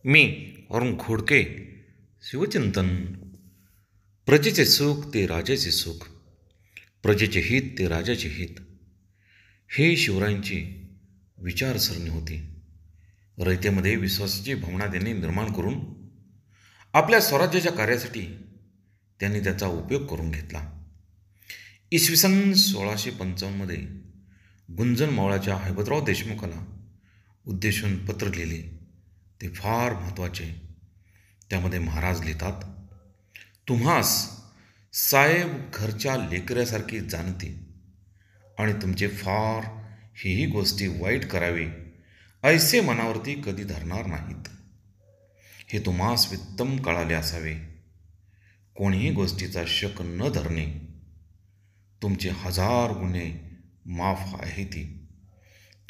मी अरुण खोडके. शिवचिंतन. प्रजेचे सुख ते राजाचे सुख, प्रजेचे हित ते राजाचे हित, हे शिवरायांची विचारसरणी होती. रयतेमध्ये विश्वासाची भावना त्यांनी निर्माण करून आपल्या स्वराज्याच्या कार्यासाठी त्यांनी त्याचा उपयोग करून घेतला. इसवी सन 1655मध्ये गुंजन मावळाच्या हैबतराव देशमुखाला उद्देशून पत्र लिहिले. ते फार महत्त्वाचे. त्यामध्ये महाराज लिहितात, तुम्हास साहेब घरच्या लेकऱ्यासारखी जाणते आणि तुमचे फार हेही गोष्टी वाईट करावे ऐसे मनावरती कधी धरणार नाहीत. हे तुम्हास वित्तम कळाले असावे. कोणीही गोष्टीचा शक न धरणे. तुमचे 1000 गुन्हे माफ आहे. ती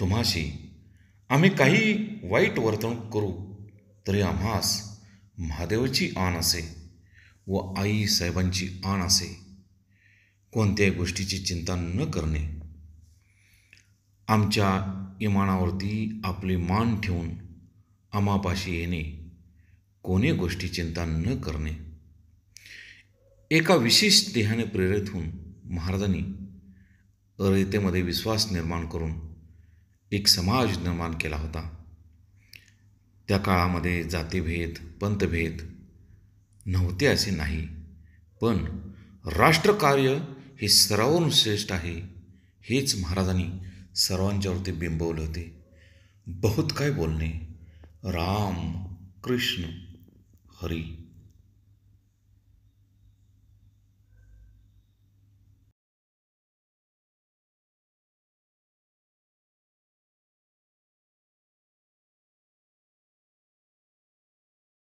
तुम्हाशी आम्ही काही वाईट वर्तणूक करू तरी आम्हास महादेवाची आण असे व आई साहेबांची आण असे. कोणत्याही गोष्टीची चिंता न करणे. आमच्या इमानावरती आपले मान ठेवून आम्हापाशी येणे. कोणी गोष्टी चिंता न करणे. एका विशेष ध्येयाने प्रेरित होऊन महाराजांनी रयतेमध्ये विश्वास निर्माण करून एक समाज निर्माण केला होता. त्या काळामध्ये जातीभेद पंथभेद नव्हते असे नाही, पण राष्ट्रकार्य हे सर्वांहून श्रेष्ठ आहे हेच महाराजांनी सर्वांच्यावरती बिंबवले होते. बहुत काय बोलणे. राम कृष्ण हरी.